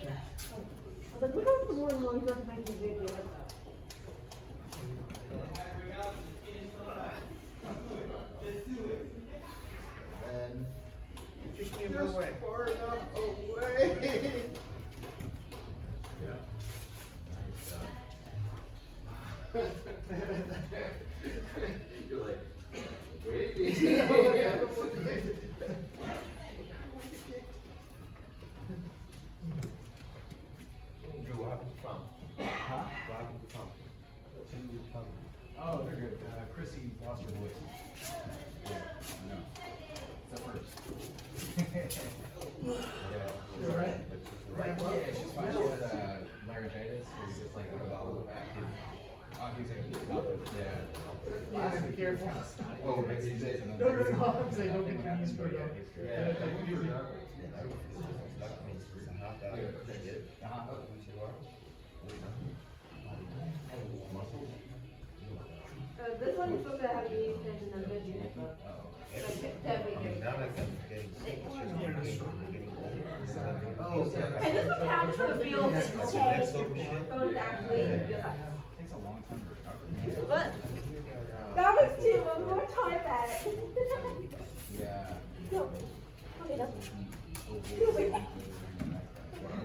was like, look how more and more he's not making videos. And Just give it away. far enough away. You're like, wait. Drew, what happened to Trump? Huh? What happened to Trump? Oh, they're good. Chrissy lost her voice. Yeah, no. It's at first. Yeah. You're right. Right. Yeah, she's fine. She had laryngitis. It's just like a bowel active. Obviously, yeah. Be careful. Oh, maybe he's saying No, no, no, I'm saying don't get the knees put up. Yeah. This one is supposed to have the extension of the unit, but definitely. Now that I'm getting sick, it's just getting And this is how it's gonna feel okay. It's actually good. Takes a long time to recover. But that was too one more time at it. Yeah. No. Okay, no. You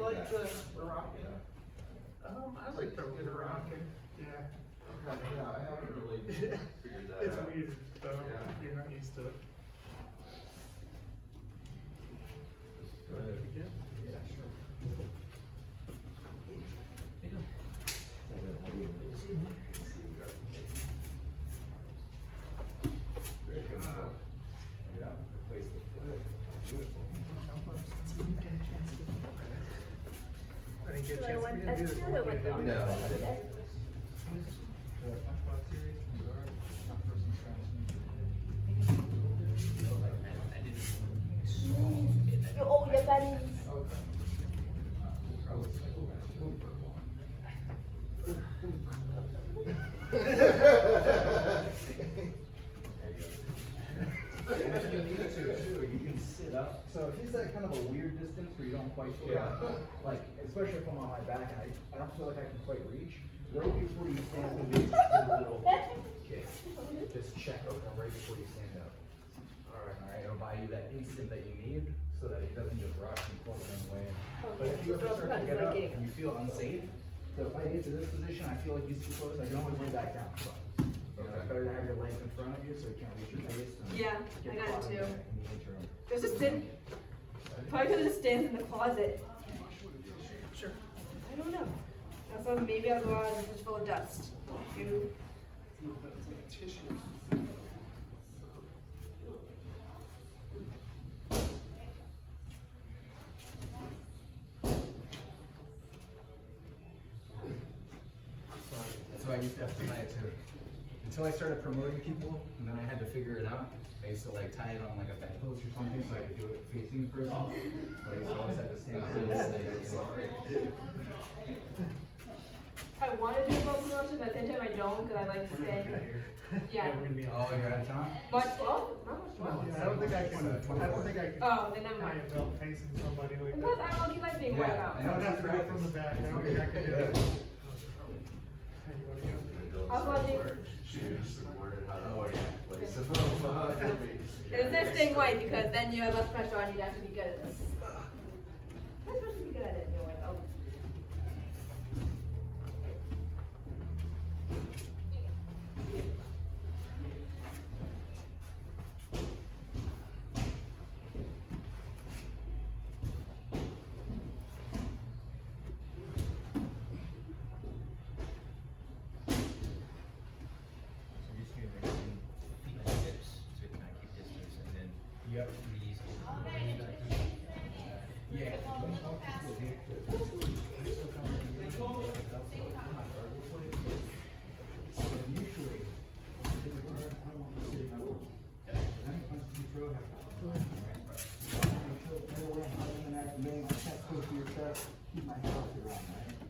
like the rocket? I like the rocket. Yeah, Yeah, I haven't really figured that it's out. weird, though. Yeah. You're not used to it. Go ahead. Yeah, sure. I didn't get a chance for you to do this one day, did I? No. Oh, yeah, that is. You can sit up. So if he's at kind of a weird distance where you don't quite feel, like, especially if I'm on my back and I don't feel like I can quite reach, right before you stand up, just give a little kick. Just check over right before you stand up. All right, it'll buy you that instant that you need so that it doesn't just rush and pull it away. But if you ever start to get up and you feel unsafe, so if I get to this position, I feel like he's too close, I can always lay back down. You know, it's better to have your legs in front of you so you can't reach your face. And Yeah, get I got it caught in too. the interim. There's just been, probably because it stands in the closet. Sure. I don't know. That's why maybe I'll go out and it's just full of dust. You. That's why I used to have to tie it too. Until I started promoting people, and then I had to figure it out. I used to like tie it on like a bed post or something so I could do it facing the person. But I used to always have to stand still. I want to do a boat promotion, but at the same time I don't because I like to stand. Yeah. Oh, you're out of town? Much, well, not much fun. I don't think I can, I don't think I can. Oh, then never I mind. am belt facing somebody like Because that. I don't keep my being Yeah, worked out. I would have to go from the back, I don't think I could do it. Hey, you wanna go? I was watching. It's this thing white because then you have less pressure on you to actually be good at this. I'm supposed to be good at it anyway. Oh. Yep. Yeah. Keep my head off the ground,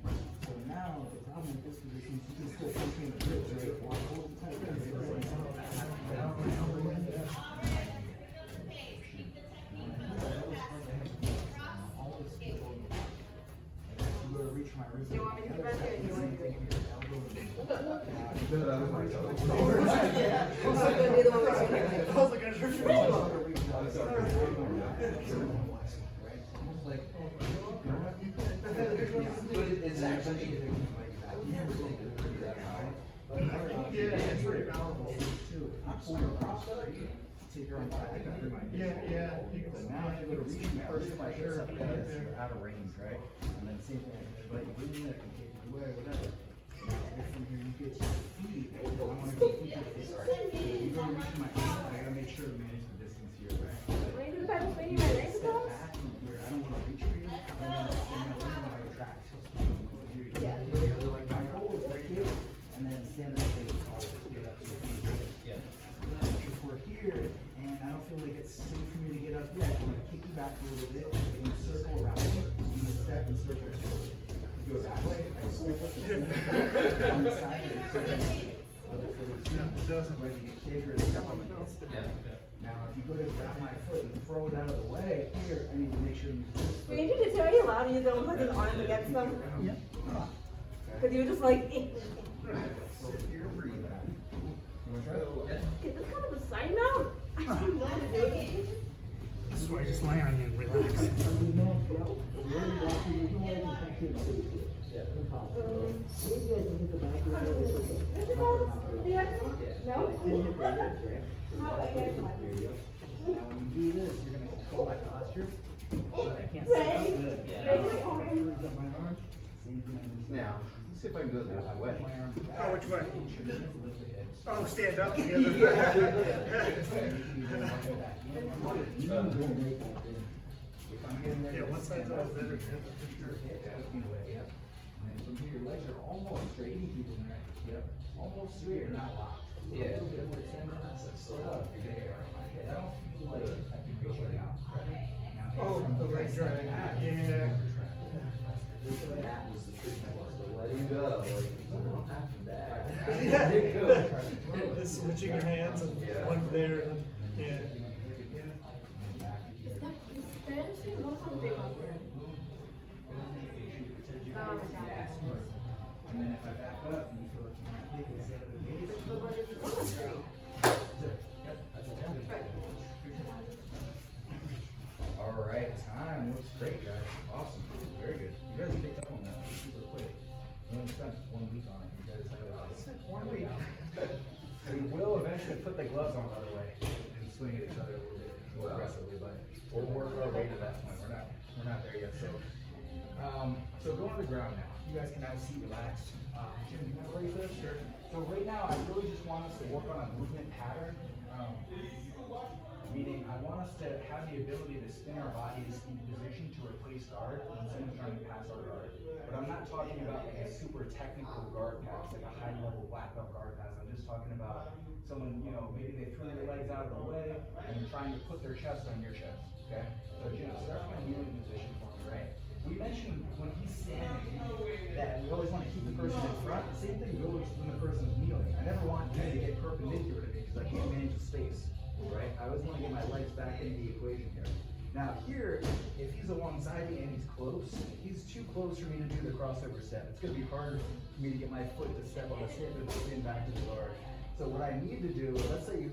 right? So now, the problem with this position is you can still maintain the grip, right? While holding tight. No, that was myself. I'm gonna be the one that's gonna I was like, I heard you. It's actually. Yeah, it's pretty powerful. Yeah, yeah. You can So now if you go to reach me, first my shirt up there, you're out of range, right? And then same thing, but you bring it, you take it away, whatever. Now, from here, you get to your feet, I wanna go feet to face. You go to reach my hand, I gotta make sure to manage the distance here, right? Ready to paddle, ready, ready, ready, Step go. back from here, I don't wanna reach for you, I wanna stand up on my track. Yeah. So like my goal is right here, and then stand up and get up to your feet. Yeah. If we're here, and I don't feel like it's safe for me to get up yet, I'm gonna kick you back a little bit, and circle around you, and you step and circle. You go that way, I step up on the side, and circle. It doesn't let you get bigger and step on the nose. Now, if you go to grab my foot and throw it out of the way, here, I need to make sure you. Were you just very loud and you don't put his arm against them? Yeah. Cause you were just like, So here, breathe out. You wanna try it? is this kind of a sign now? I didn't know to do it. This is why I just lay on you and relax. No? Now, when you do this, you're gonna control my posture. So I can't sit up Ready? good. Ready? Raise up my arm. Same thing on this Now, let's see if I can do it the other way. My arm back. Oh, which way? Lift the hips. Oh, stand up together. Yeah, one side's always better. And from here, your legs are almost straight. You can keep them there. Yep. Almost straight or not locked. Yeah. A little bit more center. Slow up. There. Okay, I don't feel like I can reach right now. Now, Oh, from the here, leg step drag. back. Yeah. That was the treatment. Letting go, like, you don't have to back. Yeah. Just switching your hands and one there and then, yeah. And then if I back up and you feel like you might take it instead of the base. All right, time looks great, guys. Awesome, very good. You guys picked up on that super quick. We only spent 1 week on it. You guys have it. 1 week. We will eventually put the gloves on, by the way, and swing at each other a little bit more aggressively, but we'll work our way to that point. We're not there yet. So go on the ground now. You guys can have a seat, relax. Jim, you want to raise this? Sure. So right now, I really just want us to work on a movement pattern. Meaning, I want us to have the ability to spin our bodies in position to replace guard when someone's trying to pass our guard. But I'm not talking about like a super technical guard pass, like a high-level black belt guard pass. I'm just talking about someone, maybe they threw their legs out of the way and they're trying to put their chest on your chest. Okay? So Jim, start from a kneeling position for me, right? We mentioned when he's standing that we always want to keep the person in front. The same thing goes when the person's kneeling. I never want you to get perpendicular to me because I can't manage the space, right? I always want to get my legs back into the equation here. Now here, if he's alongside me and he's close, he's too close for me to do the crossover step. It's going to be harder for me to get my foot to step on the hip and spin back to the guard. So what I need to do, let's say you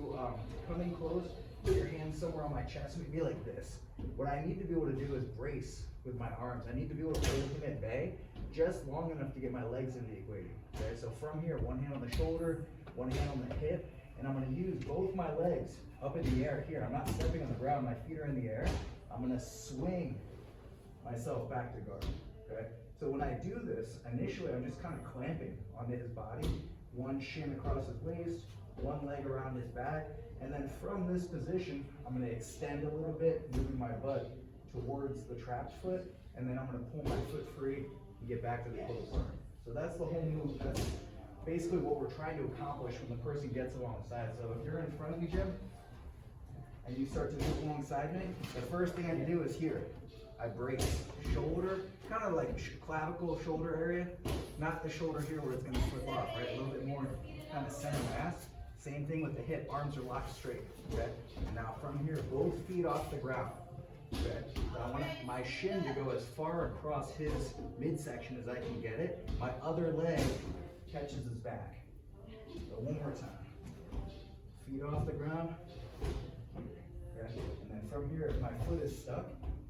come in close, put your hands somewhere on my chest, and be like this. What I need to be able to do is brace with my arms. I need to be able to hold him at bay just long enough to get my legs in the equation. Okay, so from here, one hand on the shoulder, one hand on the hip, and I'm going to use both my legs up in the air here. I'm not stepping on the ground, my feet are in the air. I'm going to swing myself back to guard. Okay, so when I do this, initially I'm just kind of clamping onto his body, one shin across his waist, one leg around his back, and then from this position, I'm going to extend a little bit, moving my butt towards the trapped foot, and then I'm going to pull my foot free and get back to the closed arm. So that's the whole move. That's basically what we're trying to accomplish when the person gets alongside. So if you're in front of me, Jim, and you start to move alongside me, the first thing I do is here. I brace shoulder, kind of like clavicle shoulder area, not the shoulder here where it's going to flip off, right? A little bit more kind of center mass. Same thing with the hip, arms are locked straight, okay? Now from here, both feet off the ground, okay? So I want my shin to go as far across his midsection as I can get it. My other leg catches his back, So one more time. Feet off the ground. Okay. And then from here, if my foot is stuck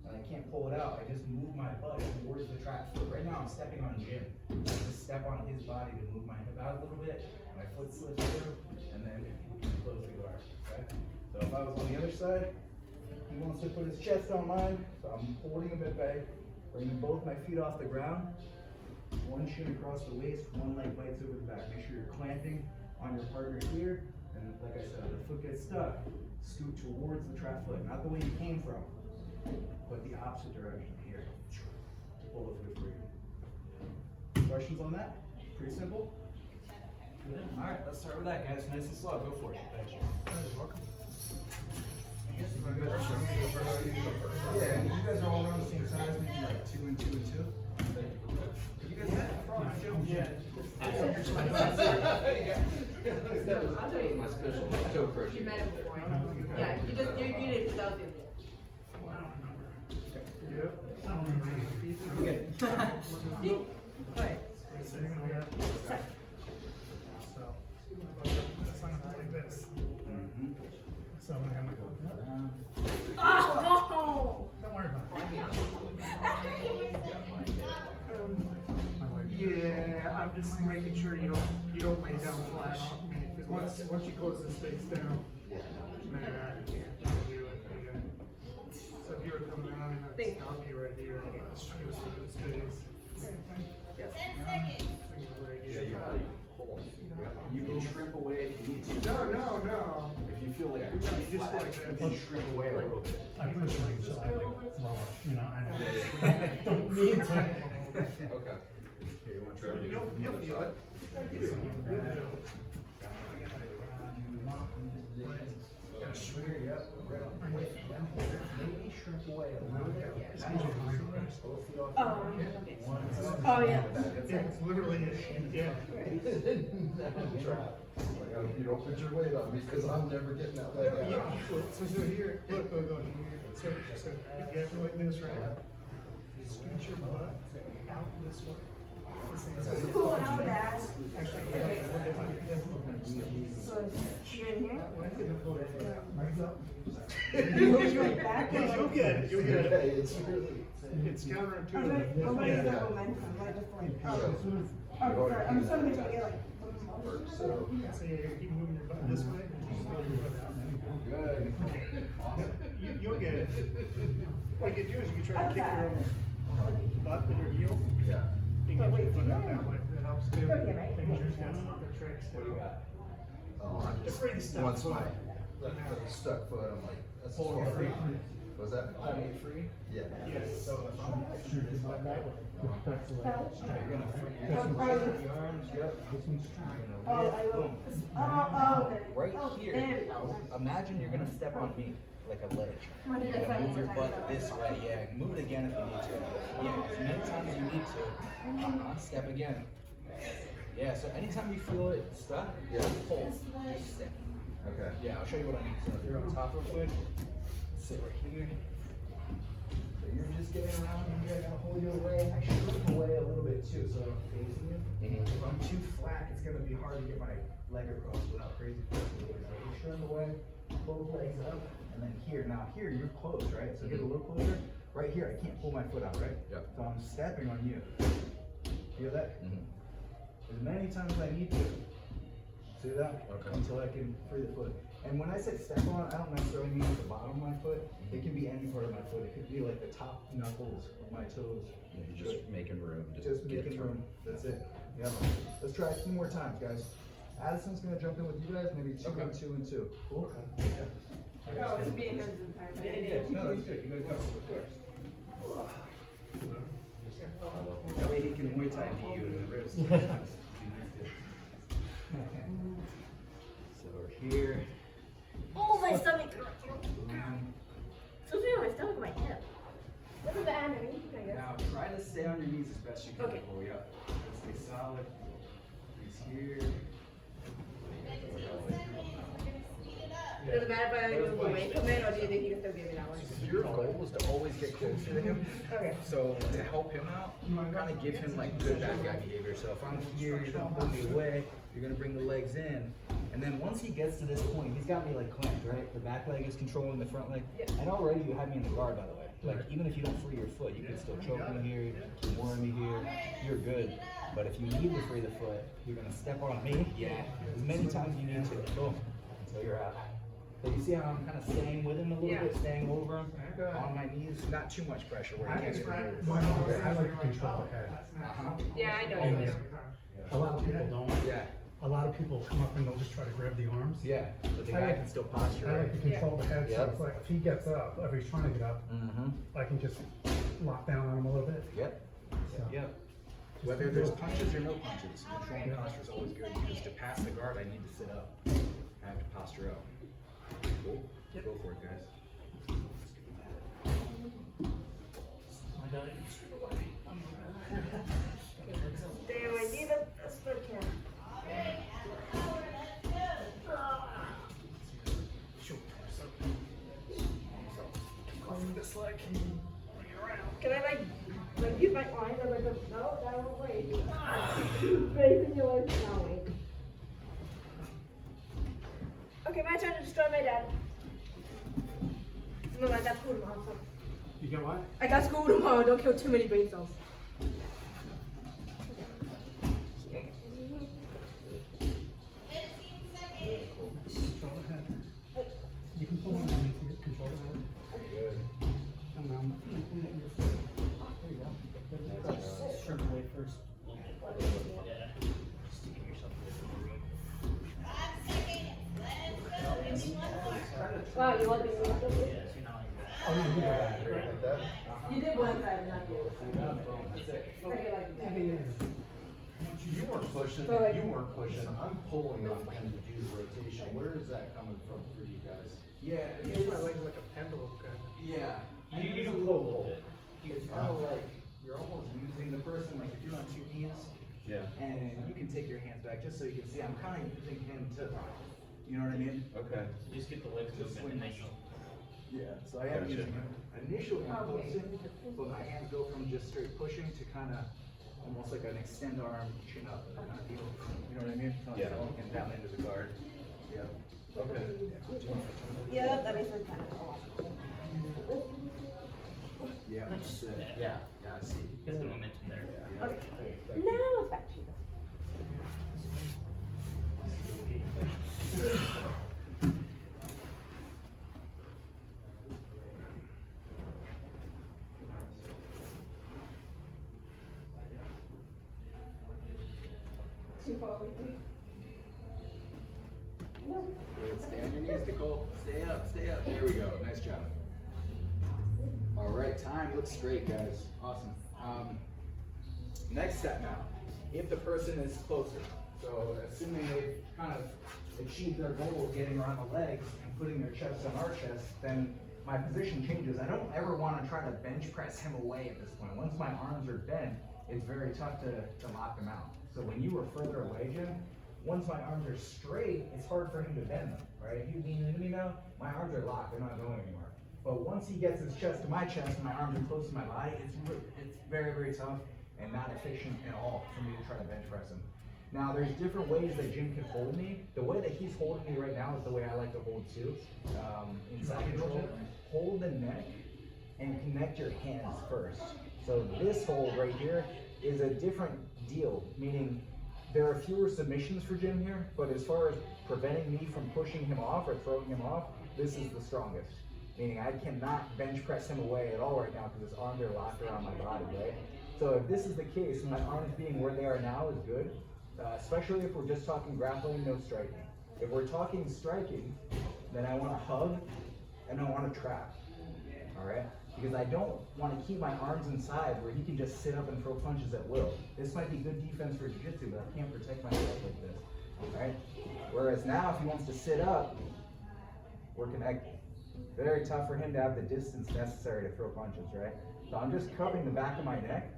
and I can't pull it out, I just move my butt towards the trap foot. Right now I'm stepping on Jim. I just step on his body to move my hip out a little bit. My foot slips through, and then close the guard. Okay? So if I was on the other side, he wants to put his chest on mine, so I'm holding him at bay, bringing both my feet off the ground, one shin across the waist, one leg bites over the back. Make sure you're clamping on your partner here, and like I said, if the foot gets stuck, scoot towards the trap foot, not the way you came from, but the opposite direction here. Pull the foot free. Questions on that? Pretty simple? All right, let's start with that, guys. Nice and slow. Go for it. Thank you. You're welcome. Yeah, and you guys are all around the same size, maybe like 2 and 2 and 2. You guys had that problem, too? Yeah. I'll tell you. My special toe crush. You met him before. Yeah, you did Philadelphia. Yep. I don't remember any feet. Okay. Right. So you're gonna get. So. It's like this. So I'm gonna go. Oh! Don't worry about it. Yeah, I'm just making sure you don't lay down flat. Because once you close this face down, you can't do it. Yeah. So if you were coming out, I'll be right here. Just stays. 10 seconds. You can shrimp away if you need to. No. If you feel like you're Just just like like that. you can shrimp away a little bit. I personally just I like raw, you know, I don't need to. Okay. Here, you want to try? You'll feel it. Swear, yep. Right on the way. Maybe shrimp away a little bit. Both feet off the Oh, ground. okay. One. Oh, yeah. It's literally, yeah. You don't put your weight on me because I'm never getting that leg out. So here, look, so if you have to like this, right? You scoot your butt out this way. Pull it out, Dad. Actually, So, you're in here? You'll Back get it, you'll get it. Hey, it's really. It's I'm counterintuitive. gonna use that momentum, right, just like, oh, sorry, I'm just gonna make it like. So, So you keep moving your butt this way, and just pull your butt out. Good. You'll get it. What you can do is you can try to kick your own butt with your heel. yeah. You can get your foot out that way, that helps too. Okay, right? Making sure it's got the tricks. What do you got? I'm It's pretty stuck. Once my stuck foot, I'm like, that's Pull it free. Was that? Pull it free. Yeah. Yes. So if I'm Shoot this like that, that's the way. you're gonna free the arms, yep. Oh, I will. Oh, okay. Right Oh, here. there we go. Imagine you're gonna step on me like a ledge. I'm gonna do You're that gonna move one your more time. butt this way, yeah. Move it again if you need to. Yeah, as many times as you need to. Step again. Yeah, so anytime you feel it stuck, Yeah. pull. Just step. Okay. Yeah, I'll show you what I mean. So if you're on top real quick, sit right here. So you're just getting around and you're gonna hold you away. I shrink away a little bit too, so I'm facing you. If I'm too flat, it's gonna be hard to get my leg across without crazy flexibility. So you shrink away, both legs up, and then here. Now here, you're close, right? So get a little closer. Right here, I can't pull my foot out, right? Yep. So I'm stepping on you. Feel that? Mhm. As many times as I need to. See that? Okay. Until I can free the foot. And when I say step on, I don't necessarily mean the bottom of my foot. It can be any part of my foot. It could be like the top knuckles of my toes. You're just making room. Just get making through. room. That's it. Yep. Let's try it 2 more times, guys. Addison's gonna jump in with you guys, maybe 2 Okay. and 2 and 2. Cool? Oh, it's being hers the entire time. No, that's good. You gotta go first. That way he can Muay Thai to you in the ribs. So we're here. Oh, my stomach hurts. Something on my stomach, my hip. Look at the enemy, I guess. Now try to stay on your knees as best you can. Okay. Pull you up. Stay solid. He's here. Does it matter if I move away from it, or do you think you can still give me that one? your goal is to always get closer to him. So to help him out, kind of give him like good bad guy behavior. So if I'm here, you're gonna pull me away, you're gonna bring the legs in, and then once he gets to this point, he's got me like clamped, right? The back leg is controlling the front leg, and already you have me in the guard, by the way. Like even if you don't free your foot, you can still choke me here, you can warm me here, you're good. But if you need to free the foot, you're gonna step on me, as many times as you need to, boom, until you're out. So you see how I'm kind of staying with him a little bit, staying over him, on my knees, not too much pressure where I can't get rid I like to control the head. Yeah, I know. Always. A lot of people don't. Yeah, A lot of people come up and they'll just try to grab the arms. yeah, but the guy can still posture, I right? like to control the head, so Yep. it's like if he gets up, or he's trying to get up, Mm-hmm, I can just lock down on him a little bit. yep, So, yep. Whether there's punches or no punches, controlling posture is always good, because to pass the guard, I need to sit up. I have to posture up. Cool, go for it, guys. Damn, I need a split cam. Can I like use my arms and like no, that won't wait. Facing your legs now, wait. Okay, my turn to destroy my dad. No, I got school tomorrow. So. You get what? I got school tomorrow. Don't kill too many brain cells. Control the head. You can pull on him if you control the head. Good. And your foot. There you go. Shrimp away first. Wow, you want me to Oh, no, you got it. You did one side, not you. You weren't pushing, So, like- you weren't pushing, I'm pulling on him to do the rotation. Where is that coming from for you guys? Yeah, Use my legs like a pendulum kind of. yeah. You do pull. It's kind of like, you're almost using the person, like if you're on two knees, Yeah. and you can take your hands back just so you can see, I'm kind of using him to, you know what I mean? Okay. Just get the legs movement and then you'll. Yeah, so I am Gotcha. using him. Initially, I'm pulsing, but my hands go from just straight pushing to kind of almost like an extend arm, chin up kind of deal. You know what I mean? Yeah. And down into the guard. Yeah. Okay. Yeah, that makes sense. Yeah, that's it. Yeah, I see. Get the momentum there. Okay. Now it's back to you. Too far away. No. Good. Stay on your knees, Nicole. Stay up, stay up. There we go. Nice job. All right, time looks great, guys. Awesome. Next step now. If the person is closer, so assuming they've kind of achieved their goal of getting around the legs and putting their chest on our chest, then my position changes. I don't ever want to try to bench press him away at this point. Once my arms are bent, it's very tough to lock them out. So when you were further away, Jim, once my arms are straight, it's hard for him to bend them, right? If you lean into me now, my arms are locked, they're not going anywhere. But once he gets his chest to my chest and my arms are close to my body, it's very, very tough and not efficient at all for me to try to bench press him. Now, there's different ways that Jim can hold me. The way that he's holding me right now is the way I like to hold too. Inside control, hold the neck and connect your hands first. So this hold right here is a different deal, meaning there are fewer submissions for Jim here, but as far as preventing me from pushing him off or throwing him off, this is the strongest. Meaning I cannot bench press him away at all right now because his arms are locked around my body, right? So if this is the case, my arms being where they are now is good, especially if we're just talking grappling, no striking. If we're talking striking, then I want to hug and I want to trap, all right? Because I don't want to keep my arms inside where he can just sit up and throw punches at will. This might be good defense for jiu-jitsu, but I can't protect myself like this, all right? Whereas now, if he wants to sit up, we're connected. Very tough for him to have the distance necessary to throw punches, right? So I'm just cupping the back of my neck,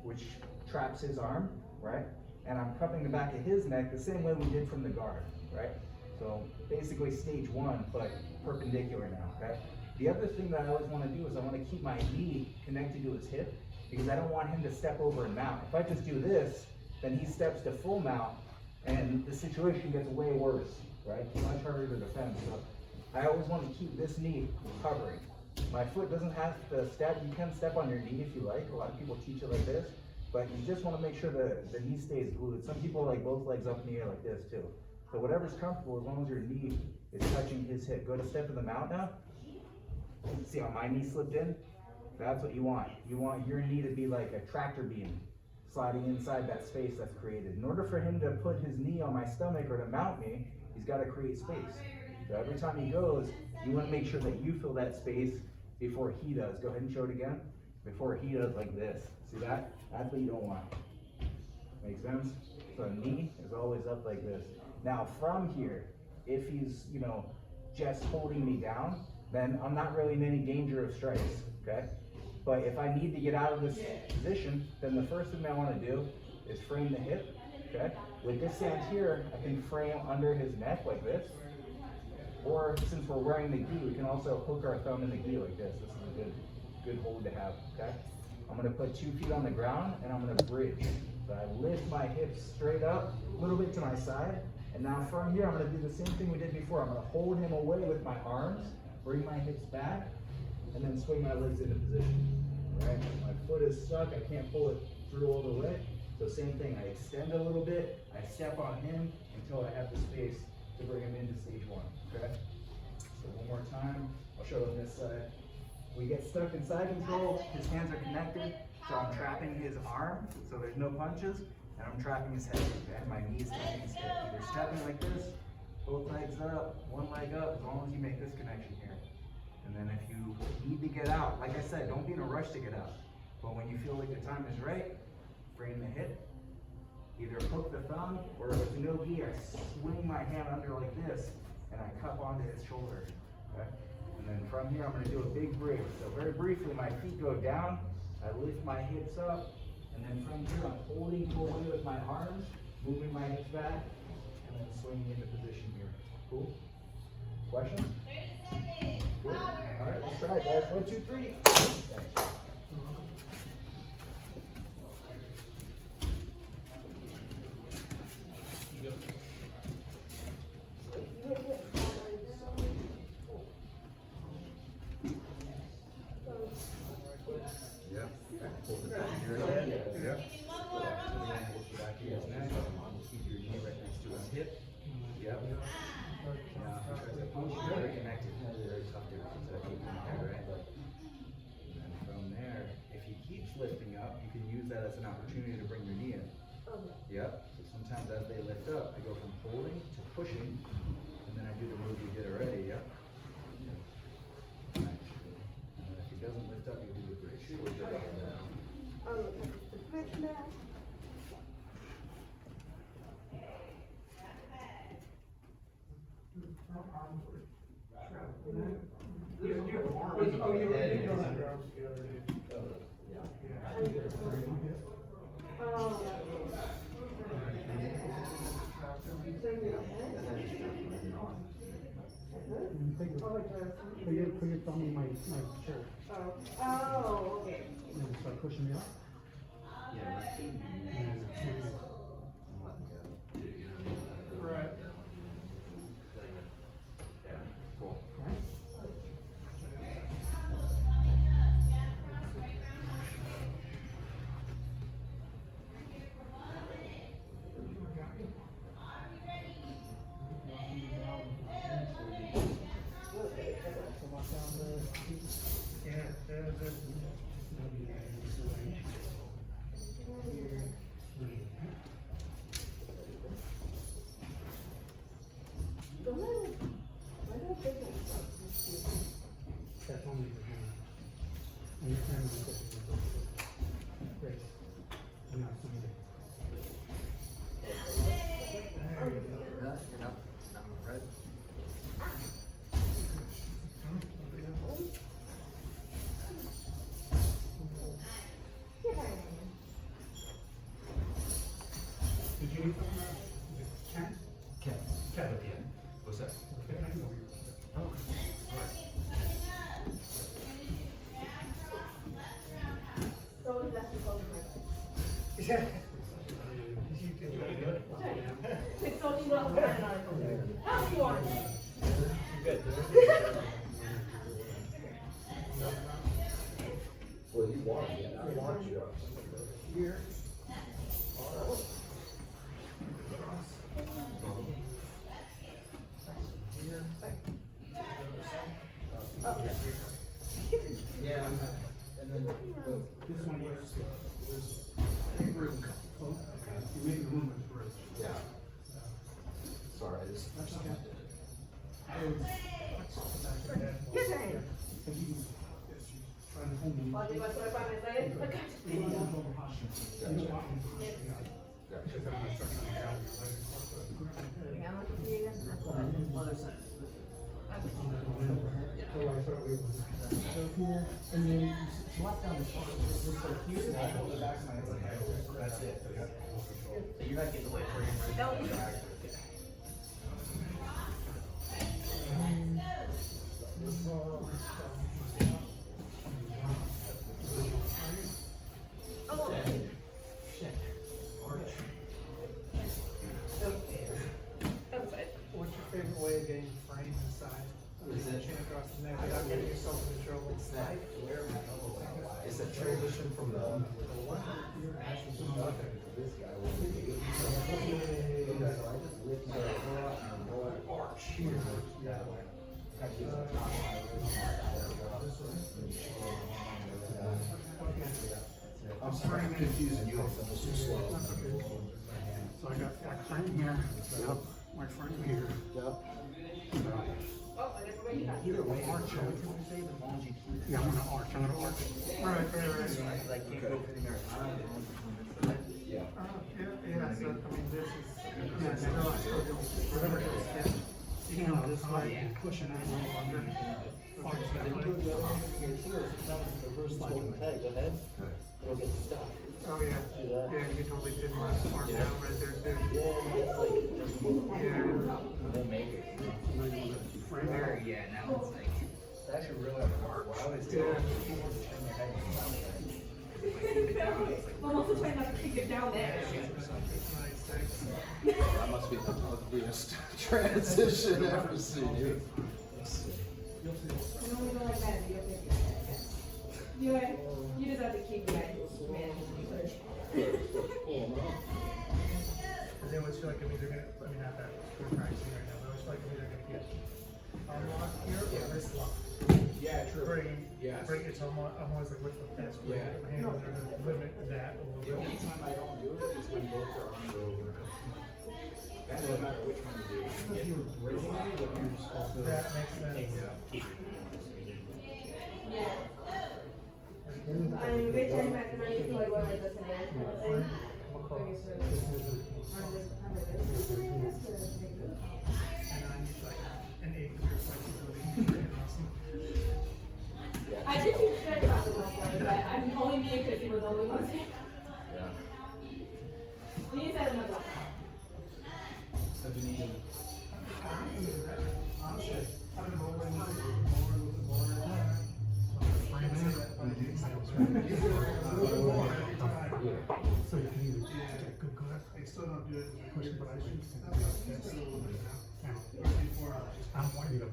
which traps his arm, right? And I'm cupping the back of his neck the same way we did from the guard, right? So basically stage one, but perpendicular now, okay? The other thing that I always wanna do is I wanna keep my knee connected to his hip, because I don't want him to step over and mount. If I just do this, then he steps to full mount, and the situation gets way worse, right? It's much harder to defend, so I always want to keep this knee covering. My foot doesn't have to step, you can step on your knee if you like, a lot of people teach it like this, but you just want to make sure the knee stays glued. Some people like both legs up in the air like this too. So whatever's comfortable, as long as your knee is touching his hip. Go to step in the mount now. See how my knee slipped in? That's what you want. You want your knee to be like a tractor beam, sliding inside that space that's created. In order for him to put his knee on my stomach or to mount me, he's got to create space. So every time he goes, you want to make sure that you fill that space before he does. Go ahead and show it again. Before he does like this. See that? That's what you don't want. Make sense? So knee is always up like this. Now from here, if he's, just holding me down, then I'm not really in any danger of strikes, okay? But if I need to get out of this position, then the first thing I want to do is frame the hip, okay? With this hand here, I can frame under his neck like this. Or since we're wearing the gi, we can also hook our thumb in the gi like this. This is a good hold to have, okay? I'm gonna put 2 feet on the ground and I'm gonna bridge. So I lift my hips straight up, a little bit to my side. And now from here, I'm gonna do the same thing we did before. I'm gonna hold him away with my arms, bring my hips back, and then swing my legs into position, right? My foot is stuck, I can't pull it through all the way. So same thing, I extend a little bit, I step on him until I have the space to bring him into stage 1, okay? So one more time, I'll show him this side. We get stuck in side control, his hands are connected, so I'm trapping his arm, so there's no punches, and I'm trapping his head, okay? My knees touching his head. Either stepping like this, both legs up, one leg up, as long as you make this connection here. And then if you need to get out, like I said, don't be in a rush to get out. But when you feel like the time is right, frame the hip, either hook the thumb, or with no gi, I swing my hand under like this, and I cup onto his shoulder, okay? And then from here, I'm gonna do a big bridge. So very briefly, my feet go down, I lift my hips up, and then from here, I'm holding away with my arms, moving my hips back, and then swinging into position here. Cool? Questions? Good. All right, let's try it, guys. 1, 2, 3. Thanks. Yep, so sometimes as they lift up, I go from holding to pushing, and then I do the move we did already, yep. And then if he doesn't lift up, you do the bridge. Switch now. Put your thumb in my shirt. Oh, okay. And then start pushing me up. Right. Yeah, cool. That's only for him. And your hand is pushing me. Great. And now swing it. There you go. Right. Did you need something? Ken? Ken at the end. What's that? Okay, I can go over here. Oh, all right. Yeah. You can try to do it. It's only not behind on it. How do you want it? Good. Well, you want it, yeah, I want you. Here. Yeah, and then This one works. room. Oh, okay. You made the room with bridge. Yeah. Sorry, I just. That's okay. Yes, I am. Trying to hold me. Well, do what I find myself. Look at You don't it. want to overwash it. You don't want to. So here, and then you slap down the front, it looks like here, and I hold the back side, it's like, that's it. So you're not getting away from it. No. Oh. Outside. What's your favorite way of getting framed inside? Is it- Chain across the neck without getting yourself into trouble. Is that transition from the one? Arch here. I'm sorry, I'm confusing you. It's too slow. So I got my frame here, my frame here. Oh, I never went back. Either way, arch. Yeah, I'm gonna arch, I'm gonna arch. Right. Like, you go pretty much. Yeah. Yeah, so, I mean, this is, yeah, whatever it is, You know, this way, pushing it a little under. Arch that way. oh, yeah, yeah, you totally did my arm down right there, too. Yeah. We'll make it. Frame there. Yeah, now it's like. It's actually really hard. Well, I always do. I'm also trying not to kick it down there. That must be the ugliest transition ever seen. You only go like that, you have to. You just have to keep that man. And then what's like, I'm either gonna, I mean, not that, we're practicing right now, but it's like, I'm either gonna get arm lock here or wrist lock. Yeah, true. Yes. Bring it, so I'm always like, what's the best way to get my hand on there to limit that a The little only bit. time I don't do it is when both are arms are over. That doesn't matter which one you do. If you're raising it, but you're just also. That makes sense. Yeah. I'm very tired back and I used to like what like this and that kind of thing. And I need like an 8 year flexibility. Awesome. I did teach Fred about the one, but I'm only me because he was the only one. Yeah. He said another one. So do you need? So you can either take a good grip, I still don't do it. push it, but I should. That's still a little bit now. Now, I don't want you to,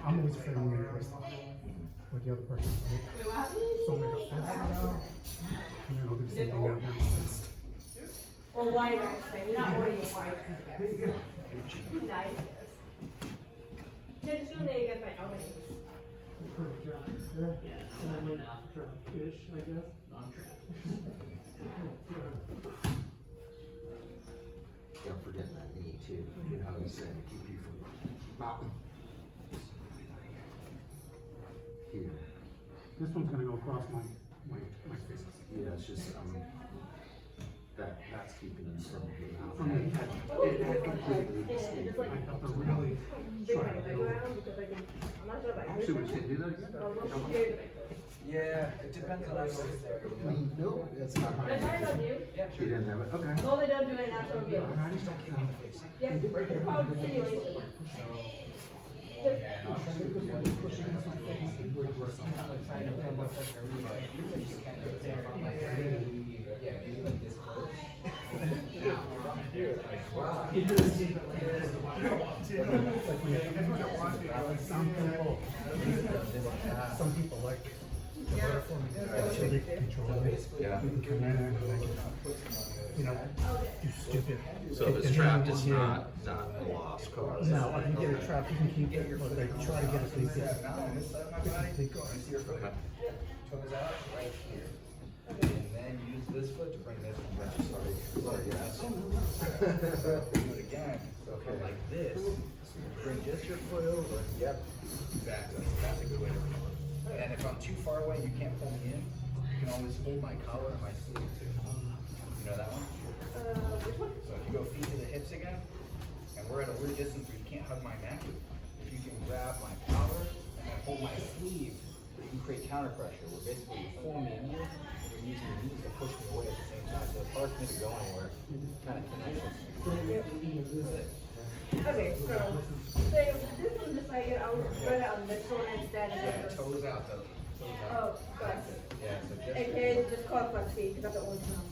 I'm always afraid I'm gonna twist with the other person. Wait, what happened? So I'm gonna go fast down, and then I'll do the same thing down here. Or white actually, you're not wearing white. Nice. Just do they get my own. Perfect job. Yeah. And I'm like, ish, I guess. Don't forget that knee too. You know, he's saying to keep you from mounting. Here. This one's gonna go across my face. Yeah, it's just, that's keeping you from being out. From the- It had completely escaped. I have to really try to do it. I'm not sure about So we should do that again? Yeah, it depends on us. No, it's not I tried on you. You didn't have it, okay. No, they don't do it in natural view. I just don't get on the face. Yeah, it's called simulation. Some people like the platform, so they control it. Yeah. You can come in and like, you know, do stupid. So if it's trapped, it's not a lost cause. No, if you get it trapped, you can keep it, but they try to get it, they get Now on this side of my body, Take off. you see your foot, toes out right here. And then use this foot to bring this one down. Sorry, yes. Do it again. So if you're like this, bring just your foot over. Yep. Exactly. That's a good way to do it. And if I'm too far away, you can't pull me in. You can always hold my collar and my sleeve too. You know that one? Which one? So if you go feet to the hips again, and we're at a weird distance where you can't hug my neck, if you can grab my collar and then hold my sleeve, you can create counter pressure. Where basically you're pulling me in here, and you're using your knees to push me away at the same time. So it's hard for me to go anywhere. Kind of connects. That's it. Okay, so say this one just like it, I would spread out on this one instead of Yeah, this. toes out though. Toes Oh, out. got That's it. Yeah, so just And your just call it flex feet, because that's the only one.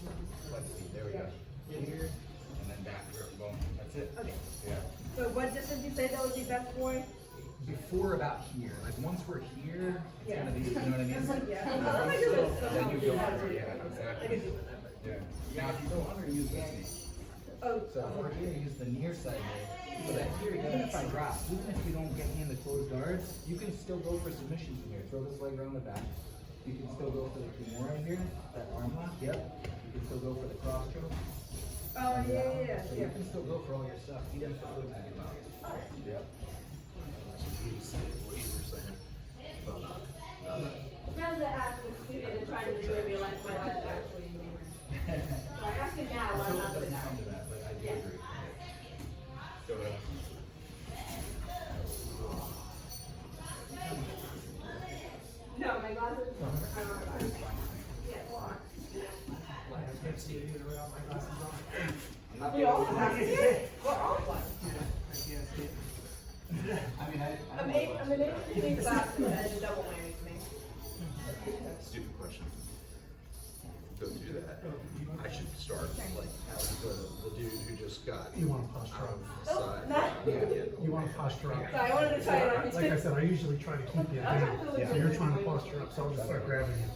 let's see, there we go. Here, and then back, boom. That's it. Okay, Yeah. so what distance you say that would be best for? Before about here, like once we're here, it's Yeah. gonna be, you know what I mean? Yeah. And I do this. then you go under, yeah, I exactly. can do that. Yeah. Now, if you go under, use this knee. Oh, So if we're here, use the near side knee. So that here, even if I drop, even if you don't get me in the closed guard, you can still go for submissions from here. Throw this leg around the back. You can still go for the Kimura here, that arm lock, yep. You can still go for the cross choke. oh, yeah. So you can still go for all your stuff, even if the foot's in your mouth. Yep. Now that actually, they're trying to live your life, my life actually. I ask you now, So I'm it not doesn't doing come to that. that, but I do agree. Go ahead. No, my glasses. Yeah, well, I can't see it either without my glasses on. we all have to. We're all blind. I can't see it. I mean, I'm able to see glasses as a double whammy for me. Stupid question. Go do that. I should start like the dude who just got You want to posture out up. of the side. No. You want to posture up. So I wanted to try it on. Like I said, I usually try to keep you down. So you're trying to posture up, so I'll just start grabbing you.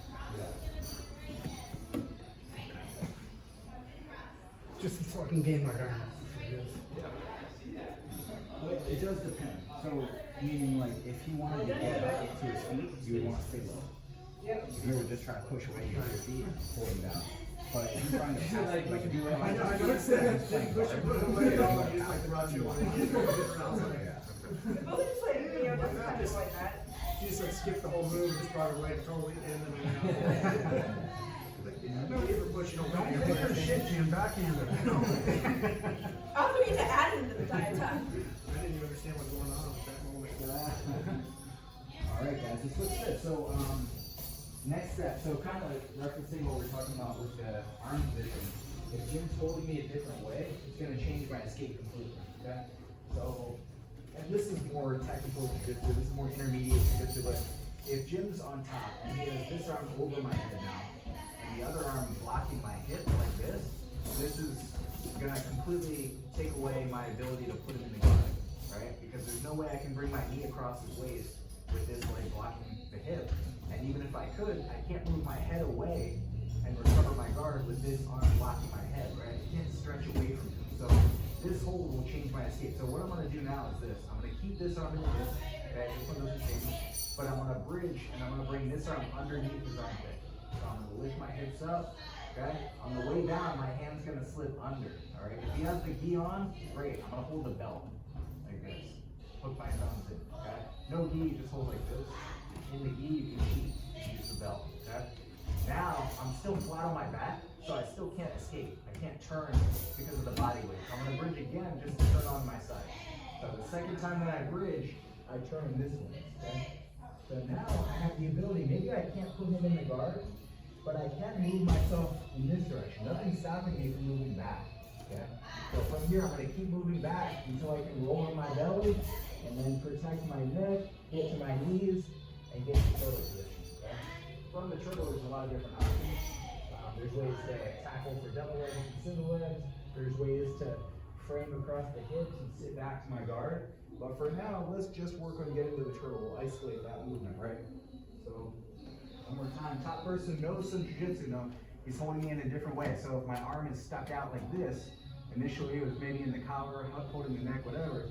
Just so I can gain my balance. Well, it does depend. So, meaning like, if he wanted to get up to his feet, you would want to stay low. If you were just trying to push away to your feet, pull him down. But if you're trying to pass, like if you were like, I know, it's like, push it, put it away, it's like run you. Yeah. But we just like, you know, just kind of like that. You just like skip the whole move, just brought it away totally in and then. No need for pushing away. Take your shit, Jim, backhander. I was going to add it the entire time. I didn't even understand what's going on at that moment. Alright guys, let's switch this. So, next step, so kind of referencing what we're talking about with the arm position. If Jim's holding me a different way, it's gonna change my escape completely, okay? So, and this is more technical jiu-jitsu, this is more intermediate jiu-jitsu, but if Jim's on top and he has this arm over my head now, and the other arm blocking my hip like this is gonna completely take away my ability to put him in the guard, right? Because there's no way I can bring my knee across his waist with this leg blocking the hip. And even if I could, I can't move my head away and recover my guard with this arm blocking my head, right? I can't stretch away from him. So this hold will change my escape. So what I'm gonna do now is this. I'm gonna keep this arm in this, okay? This one doesn't change. But I'm gonna bridge and I'm gonna bring this arm underneath his armpit. So I'm gonna lift my hips up, okay? On the way down, my hand's gonna slip under, all right? If he has the gi on, great. I'm gonna hold the belt like this. Hook my thumbs in, okay? No gi, just hold like this. In the gi, you can cheat and use the belt, okay? Now, I'm still flat on my back, so I still can't escape. I can't turn because of the body weight. I'm gonna bridge again just to turn on my side. So the second time that I bridge, I turn this way, okay? So now I have the ability, maybe I can't put him in the guard, but I can move myself in this direction. Nothing's stopping me from moving back, okay? So from here, I'm gonna keep moving back until I can roll on my belly and then protect my neck, get to my knees, and get to turtle position, okay? From the turtle, there's a lot of different options. There's ways to tackle for double legs and single legs. There's ways to frame across the hips and sit back to my guard. But for now, let's just work on getting to the turtle. We'll isolate that movement, right? So, one more time. Top person knows some jiu-jitsu now. He's holding me in a different way. So if my arm is stuck out like this, initially it was maybe in the collar, holding the neck, whatever.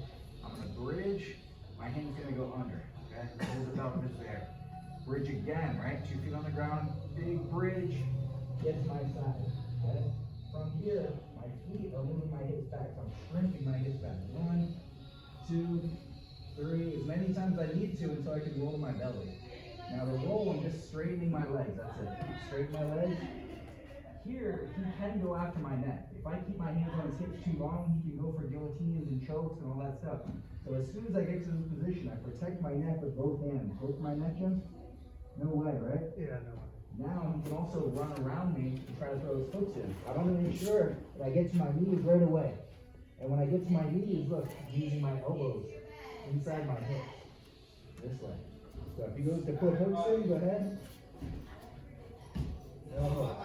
I'm gonna bridge, my hand's gonna go under, okay? Hold the belt is there. Bridge again, right? 2 feet on the ground, big bridge, get to my side, okay? From here, my feet are moving my hips back, so I'm shrinking my hips back. 1, 2, 3, as many times as I need to until I can roll my belly. Now the roll, I'm just straightening my legs, that's it. Straighten my legs. Here, he can go after my neck. If I keep my hands on his hips too long, he can go for guillotines and chokes and all that stuff. So as soon as I get to this position, I protect my neck with both hands. Both my neck, Jim? No way, right? Yeah, no. Now he can also run around me and try to throw his hooks in. I want to make sure that I get to my knees right away. And when I get to my knees, look, I'm using my elbows inside my hips. This way. So if he goes to put hooks in, go ahead. No hook.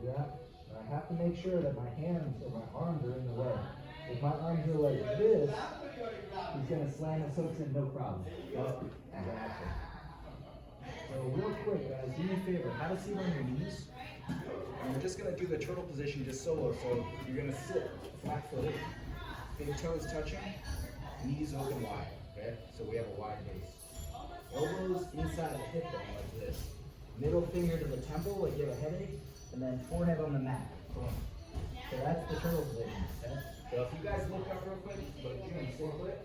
See that? And I have to make sure that my hands or my arms are in the way. If my arms are like this, he's going to slam his hooks in, no problem. Exactly. So real quick, guys, do me a favor. Have a seat on your knees. And we're just going to do the turtle position just solo. So you're going to sit flat-footed, big toes touching, knees open wide. Okay? So we have a wide base. Elbows inside the hip bone like this. Middle finger to the temple like you have a headache. And then forehead on the mat. Boom. So that's the turtle position. Okay? So if you guys look up real quick, but Jim, stay put.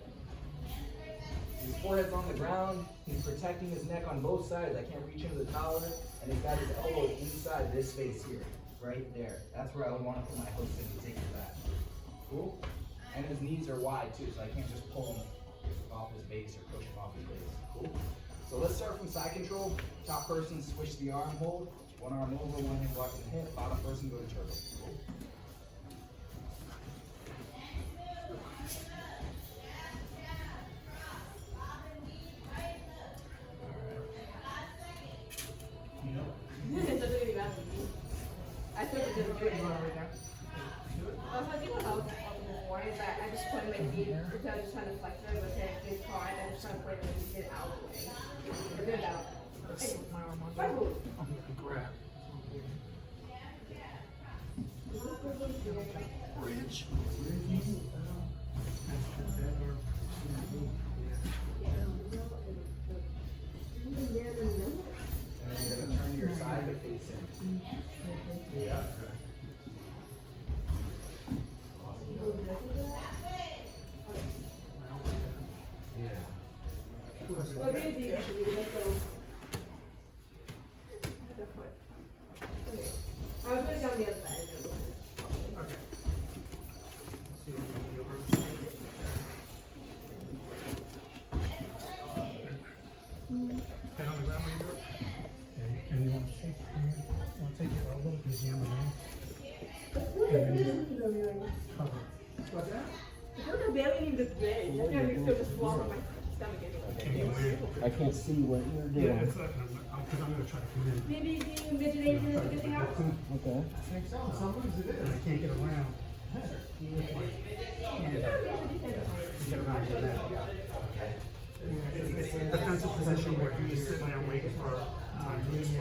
His forehead's on the ground. He's protecting his neck on both sides. I can't reach into the collar. And he's got his elbows inside this space here. Right there. That's where I would want to put my hooks in to take it back. Cool? And his knees are wide too, so I can't just pull him off his base or push him off his base. Cool? So let's start from side control. Top person, switch the arm hold. One arm over, one hand blocking the hip. Bottom person, go to turtle. Cool. I took it to the good one. I was like, you know how I was before, is that I just put him in feet because I was trying to flex it, but then it's hard, I was trying to put him and get out of the way. But then out. Hey, my move. Grab. Bridge. And then you're going to turn to your side to face him. Yeah. What do you do usually? Let's go. Okay. I was going down the other side. Okay. Head on the ground when you do it. And you want to take your elbow, because you have a ring, cover it. What's that? I don't know, barely need this big. I can't even feel the swallow my stomach anyway. I can't see what you're Yeah, it's like, because I'm going to try to come in. Maybe the imagination is a good thing out. Okay. Sometimes it And I is. can't get around. Get around to that. It's a defensive position where you just sit there and wait for moves or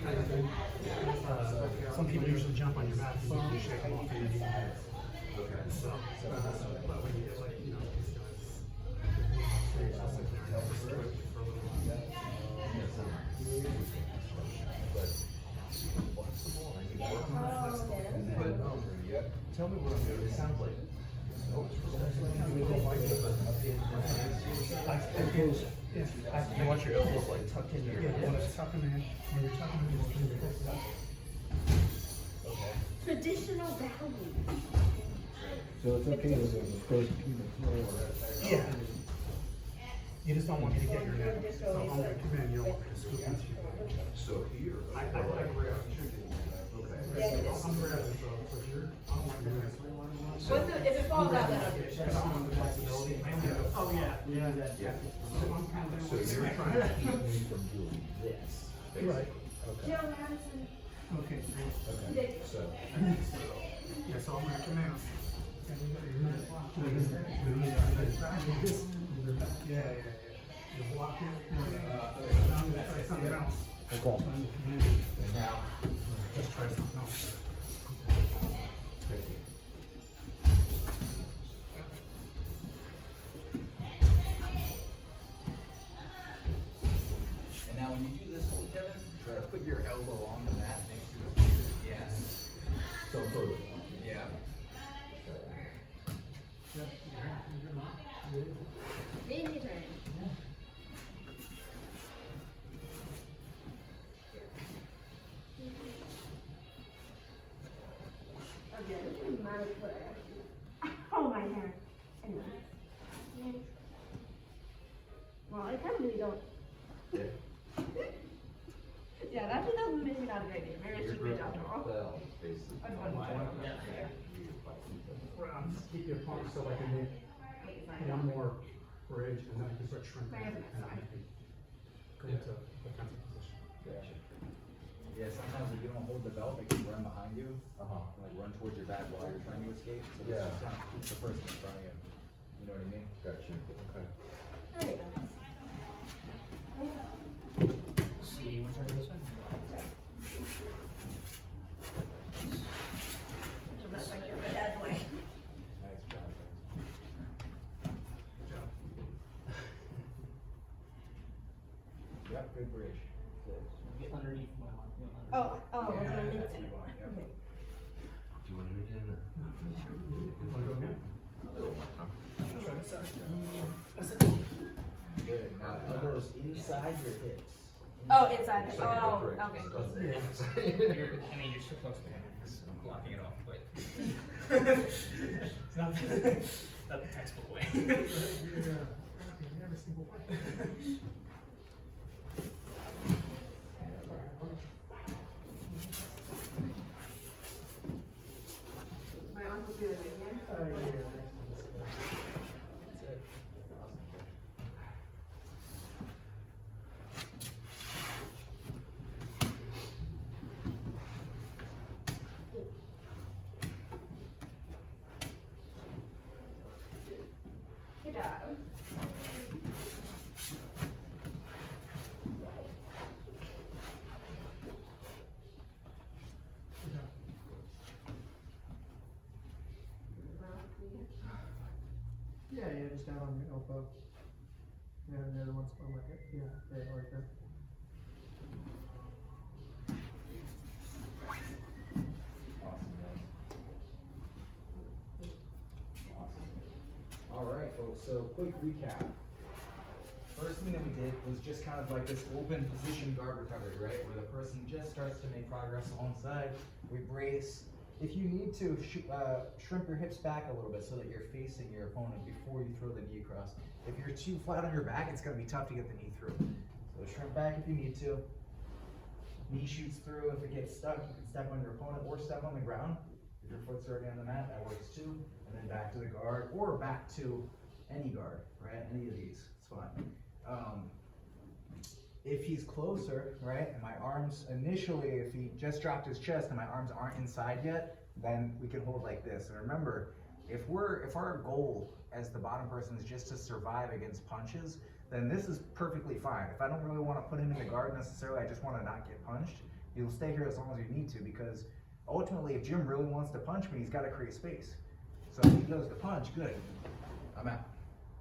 kind of thing. Some people usually jump on your back and you shake them off and then so, but when you get like, you know, these guys, they just sit there and just wait for a little while. Tell me what I'm doing. It sounds like. You want your elbows like tucked into your Yeah, hips. when it's tucking in, when you're tucking in, you'll bring your hips up. Okay. Traditional value. So it's okay to go between the floor. Yeah. You just don't want me to get your neck. So if I'm going to come in, you don't want me to scoop into you. So here. I grab. Okay. I'm grabbing, so you're, I don't want to do this. What's the, if it falls out, then Oh, yeah. Yeah. Yeah. So I'm kind of So you're trying to keep me from doing this. basically. Right. Okay. Joe Madison. Okay. Okay. So. Yeah, so I'm gonna come in. Yeah. You block it. Try something else. Now, Just try something else. And now when you do this hold, Kevin, try to put your elbow on the mat next to the spear. Yes. So further. Yeah. Baby turn. Okay, my foot. Oh my hair. Anyway. Well, I kind of really don't. Yeah. Yeah, that was maybe not a great idea. Very Your stupid grip after all. fell, basically. I'd want to Just keep your palm so I can make one more bridge and then I can start shrinking. And then I can go into defensive position. Gotcha. Yeah, sometimes if you don't hold the belt, they can run behind you, Uh-huh. like run towards your back while you're trying to escape. So this Yeah. just kind of keeps the person in front of you. You know what I mean? Gotcha, okay. There you go. see what's our this one? So that's like your bad way. Nice job. Good job. Yep, good bridge. Good. Get underneath my arm. Oh, oh, Yeah, underneath that's it. what you want, yep. Okay. Do you want to do it again? Wanna go again? Good. Now elbows inside your hips. Oh, inside. Oh, okay. I mean, you're so close to him. I'm blocking it off, but. It's not, not the textbook way. Every single one. My uncle's doing it again. Good job. Yeah, just down on your elbow. And the other one's on my hip. Yeah, right there. Awesome, guys. Awesome. All right, folks, so quick recap. First thing that we did was just kind of like this open position guard recovery, right? Where the person just starts to make progress alongside. We brace. If you need to, shrimp your hips back a little bit so that you're facing your opponent before you throw the knee across. If you're too flat on your back, it's gonna be tough to get the knee through. So shrimp back if you need to. Knee shoots through. If it gets stuck, you can step on your opponent or step on the ground. If your foot's already on the mat, that works too. And then back to the guard or back to any guard, right? Any of these, it's fine. If he's closer, right, and my arms initially, if he just dropped his chest and my arms aren't inside yet, then we can hold like this. And remember, if our goal as the bottom person is just to survive against punches, then this is perfectly fine. If I don't really want to put him in the guard necessarily, I just want to not get punched, you'll stay here as long as you need to, because ultimately if Jim really wants to punch me, he's got to create space. So if he goes to punch, good, I'm out,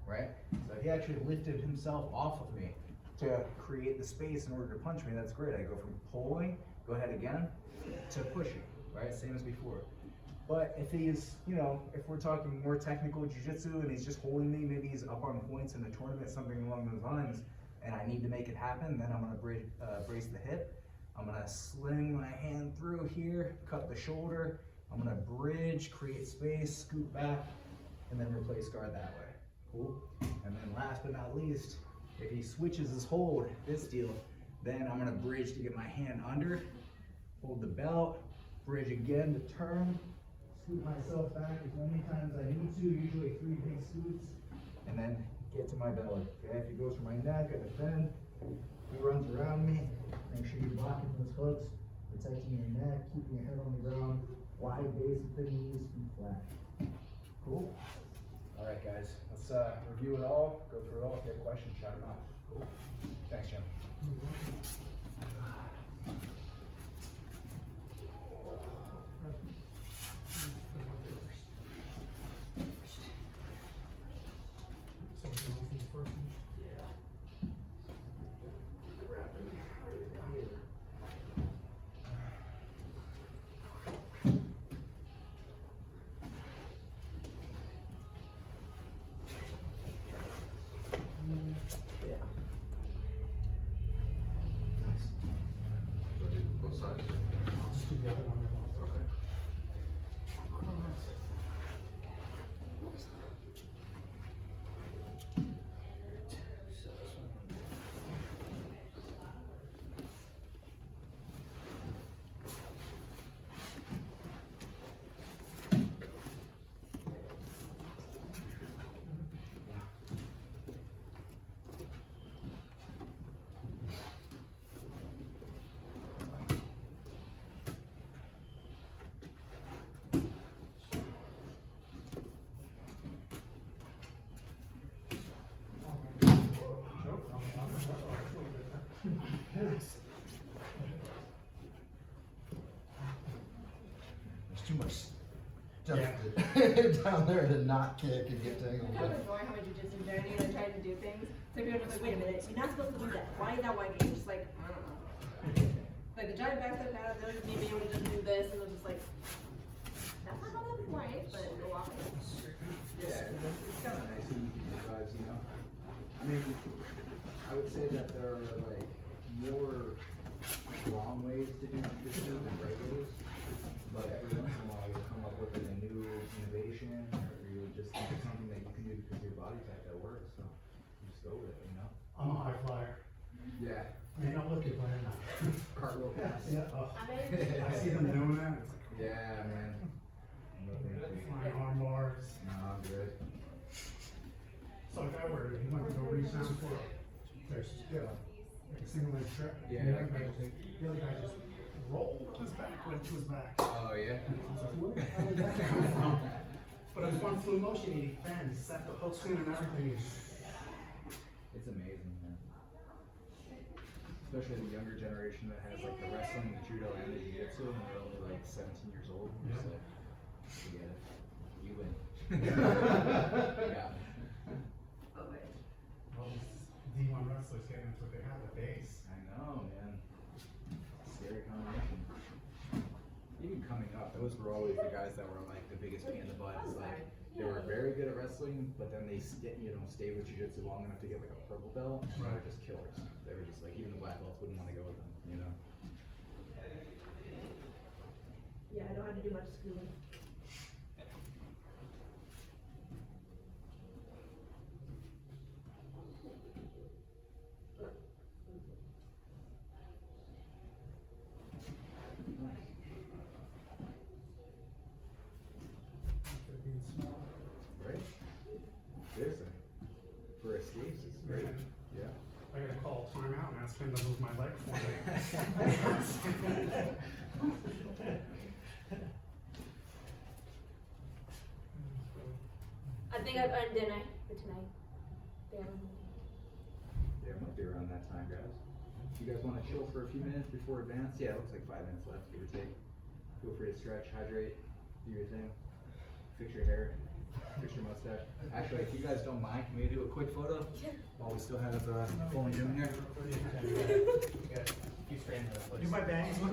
right? So he actually lifted himself off of me to create the space in order to punch me. That's great. I go from pulling, go ahead again, to pushing, right? Same as before. But if he's, if we're talking more technical jiu-jitsu and he's just holding me, maybe he's up on points in a tournament, something along those lines, and I need to make it happen, then I'm gonna brace the hip. I'm gonna sling my hand through here, cut the shoulder. I'm gonna bridge, create space, scoot back, and then replace guard that way. Cool? And then last but not least, if he switches his hold, this deal, then I'm gonna bridge to get my hand under, hold the belt, bridge again to turn, scoot myself back as many times as I need to, usually 3 big scoots, and then get to my belly. Okay, if he goes for my neck, I defend. He runs around me, make sure you're blocking those hooks, protecting your neck, keeping your head on the ground, Why basically knees and flat. Cool. All right, guys, let's review it all, go through it all. If you have questions, shout them out. Cool. Thanks, Jim. So we can all see the first one. So do both sides. I'll just do the other one. Okay. There's too much stuff Yeah. down there to not kick and get tangled. I'm kind of enjoying how my jujitsu journey and trying to do things. So people are just like, wait a minute, you're not supposed to do that. Why is that white game? Just like, I don't know. Like the giant backstep pattern, they'll just need me able to just do this, and they're just like, that's not how that's right, but go off. Yeah, it's kind of nice and easy to vibes, you know? I mean, I would say that there are like more wrong ways to do jujitsu than right ways. But every once in a while you'll come up with a new innovation, or you just think of something that you can do because your body type that works, so you just go with it, you know? I'm a high flyer. Yeah. Man, I'm looking for him. Cartwheel pass. Yeah, oh. I mean, I see them doing that. It's like, Yeah, man. No, thank you. flying arm bars. No, I'm good. So if I were, he went to go reach down for it. There's, like a single leg trip. Yeah. The other guy just rolled his back, went to his back. Oh, yeah? I was like, where the hell did that come from? But it was one fluid motion, he bends, set the hooks in and everything. It's amazing, man. Especially the younger generation that has like the wrestling, the judo, and the jiu-jitsu, and they're only like 17 years old. And Yeah. just like, forget it. You win. Yeah. oh wait. All these D1 wrestlers getting into what they have, the base. I know, man. Scary combination. Even coming up, those were always the guys that were like the biggest pain in the butt. It's like they were very good at wrestling, but then they stay with jiu-jitsu long enough to get like a purple belt. And they were just killers. They were just like, even the black belts wouldn't want to go with them, you know? Yeah, I don't have to do much schooling. They're being small. Right? Seriously. For escapes, it's great. Yeah. I gotta call a timeout and ask him to move my leg for me. I think I've earned dinner for tonight. Damn. Yeah, it might be around that time, guys. You guys want to chill for a few minutes before advance? Yeah, it looks like 5 minutes left, give or take. Feel free to stretch, hydrate, do your thing. Fix your hair, fix your mustache. Actually, if you guys don't mind, can we do a quick photo? While we still have full Zoom here? Yeah. Keep straight into the place. Do my bangs look